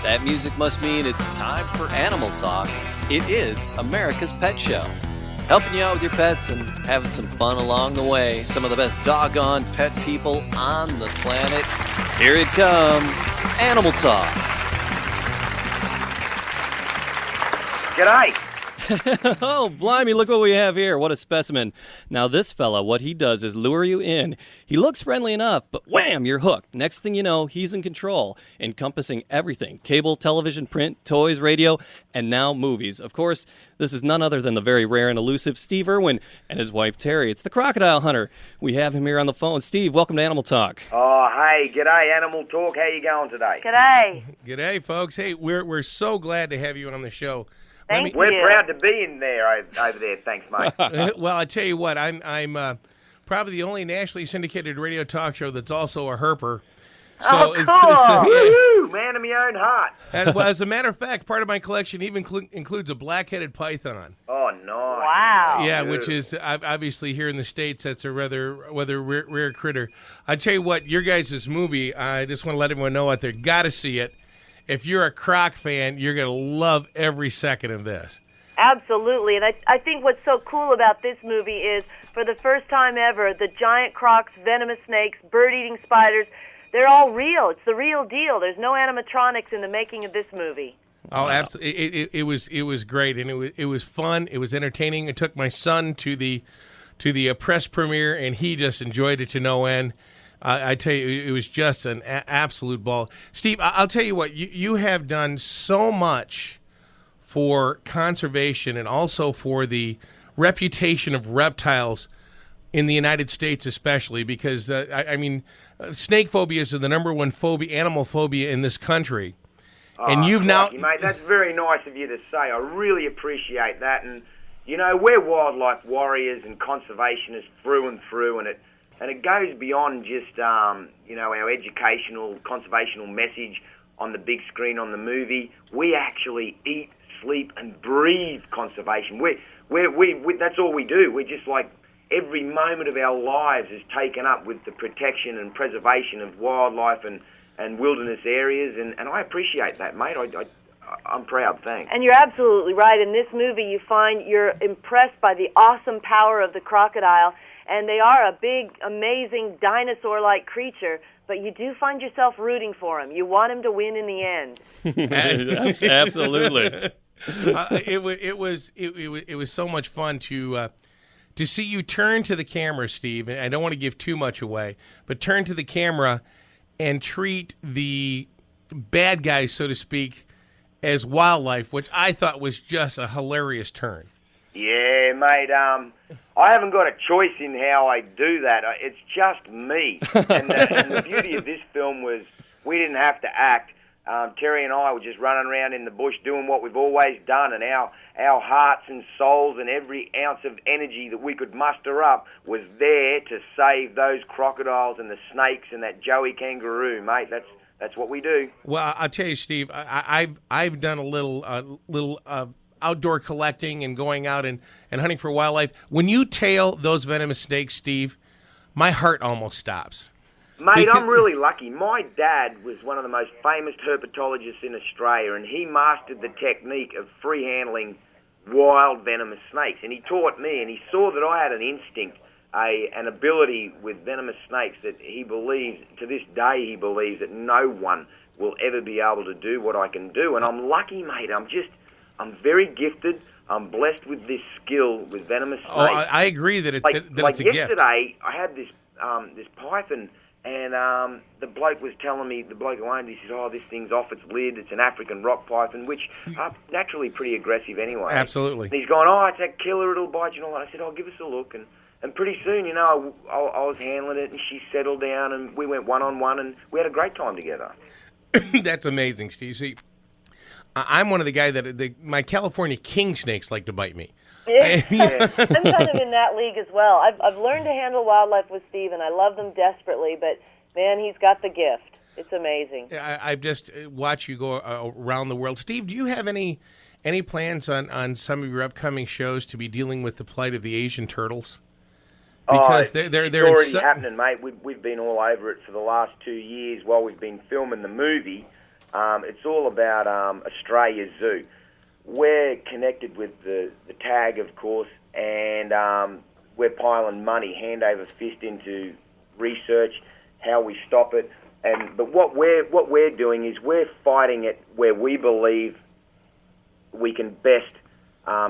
That music must mean it's time for Animal Talk. It is America's Pet Show. Helping you out with your pets and having some fun along the way. Some of the best doggone pet people on the planet. Here it comes, Animal Talk. G'day. Oh, blimey, look what we have here. What a specimen. Now, this fella, what he does is lure you in. He looks friendly enough, but wham, you're hooked. Next thing you know, he's in control, encompassing everything. Cable, television, print, toys, radio, and now movies. Of course, this is none other than the very rare and elusive Steve Irwin and his wife, Teri. It's the Crocodile Hunter. We have him here on the phone. Steve, welcome to Animal Talk. Oh, hey, g'day, Animal Talk. How you going today? G'day. G'day, folks. Hey, we're so glad to have you on the show. Thank you. We're proud to be in there over there. Thanks, mate. Well, I tell you what, I'm probably the only nationally syndicated radio talk show that's also a herper. So Oh, it's, cool. Woo-hoo, man of my own heart. and, well, as a matter of fact, part of my collection even includes a black-headed python. Oh, nice. Wow. Yeah, which is obviously here in the States, that's a rather rare critter. I tell you what, your guys' movie, I just want to let everyone know out there, got to see it. If you're a Croc fan, you're going to love every second of this. Absolutely. And I think what's so cool about this movie is, for the first time ever, the giant crocs, venomous snakes, bird-eating spiders, they're all real. It's the real deal. There's no animatronics in the making of this movie. Oh, absolutely! It was great, and it was fun. It was entertaining. I took my son to the press premiere, and he just enjoyed it to no end. I tell you, it was just an absolute ball. Steve, I'll tell you what, you have done so much for conservation and also for the reputation of reptiles in the United States, especially because snake phobias are the number one animal phobia in this country. And you've Crikey, mate, that's very nice of you to say. I really appreciate that. And, you know, we're wildlife warriors and conservationists through and through, and it goes beyond just, our educational, conservational message on the big screen on the movie. We actually eat, sleep, and breathe conservation. We that's all we do. We're just like, every moment of our lives is taken up with the protection and preservation of wildlife and wilderness areas, and I appreciate that, mate. I'm proud, thanks. And you're absolutely right. In this movie, you're impressed by the awesome power of the crocodile, and they are a big, amazing, dinosaur-like creature, but you do find yourself rooting for him. You want him to win in the end. Absolutely. It was so much fun to see you turn to the camera, Steve. And I don't want to give too much away, but turn to the camera and treat the bad guys, so to speak, as wildlife, which I thought was just a hilarious turn. Yeah, mate. I haven't got a choice in how I do that. It's just me. And the beauty of this film was we didn't have to act. Teri and I were just running around in the bush doing what we've always done, and our hearts and souls and every ounce of energy that we could muster up was there to save those crocodiles and the snakes and that Joey kangaroo, mate. That's what we do. Well, I'll tell you, Steve, I've done a little outdoor collecting and going out and hunting for wildlife. When you tail those venomous snakes, Steve, my heart almost stops. Mate, I'm really lucky. My dad was one of the most famous herpetologists in Australia, and he mastered the technique of free-handling wild venomous snakes. And he taught me, and he saw that I had an instinct, an ability with venomous snakes that he believes, to this day he believes, that no one will ever be able to do what I can do. And I'm lucky, mate. I'm very gifted. I'm blessed with this skill with venomous snakes. Oh, I agree that it's a gift. Like yesterday, I had this python. And the bloke was telling me, the bloke who owned it, he said, this thing's off its lid. It's an African rock python, which are naturally pretty aggressive anyway. Absolutely. And he's going, it's that killer, it'll bite you and all that. I said, give us a look. And pretty soon, I was handling it, and she settled down, and we went one-on-one, and we had a great time together. That's amazing, Steve. See, I'm one of the guys that my California king snakes like to bite me. Yeah. I'm kind of in that league as well. I've learned to handle wildlife with Steve, and I love them desperately, but, man, he's got the gift. It's amazing. I've just watched you go around the world. Steve, do you have any plans on some of your upcoming shows to be dealing with the plight of the Asian turtles? Because they're already happening, mate. We've been all over it for the last 2 years while we've been filming the movie. It's all about Australia Zoo. We're connected with the tag, of course, and we're piling money hand over fist into research, how we stop it. But what we're doing is we're fighting it where we believe we can best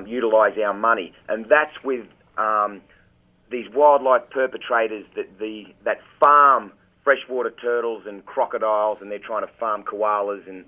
utilise our money, and that's with these wildlife perpetrators that farm freshwater turtles and crocodiles, and they're trying to farm koalas and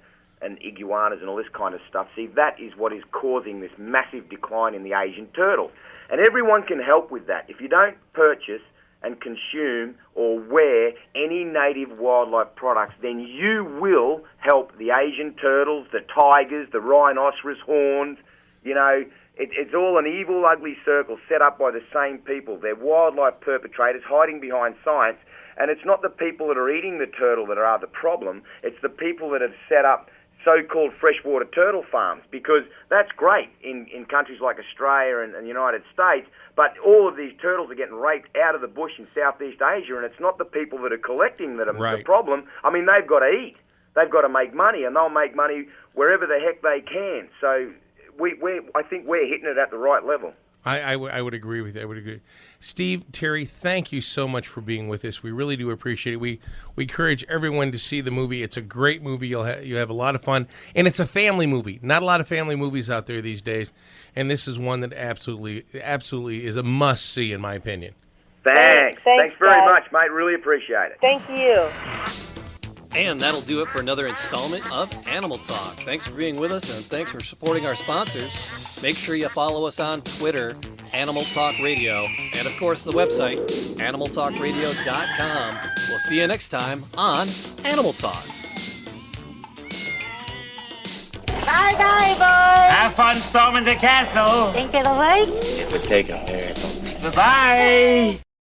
iguanas and all this kind of stuff. See, that is what is causing this massive decline in the Asian turtle. And everyone can help with that. If you don't purchase and consume or wear any native wildlife products, then you will help the Asian turtles, the tigers, the rhinoceros horns. You know, it's all an evil, ugly circle set up by the same people. They're wildlife perpetrators hiding behind science, and it's not the people that are eating the turtle that are the problem. It's the people that have set up so-called freshwater turtle farms, because that's great in countries like Australia and the United States, but all of these turtles are getting raked out of the bush in Southeast Asia, and it's not the people that are collecting that are the problem. I mean, they've got to eat. They've got to make money, and they'll make money wherever the heck they can. So I think we're hitting it at the right level. I would agree with you. I would agree. Steve, Teri, thank you so much for being with us. We really do appreciate it. We encourage everyone to see the movie. It's a great movie. You have a lot of fun, and it's a family movie. Not a lot of family movies out there these days, and this is one that absolutely is a must see, in my opinion. Thanks very much, mate. Really appreciate it. Thank you. And that'll do it for another installment of Animal Talk. Thanks for being with us, and thanks for supporting our sponsors. Make sure you follow us on Twitter, Animal Talk Radio, and of course the website, animaltalkradio.com. We'll see you next time on Animal Talk. Bye, boys. Have fun storming the castle. Think it'll work? It would take a miracle. Bye-bye.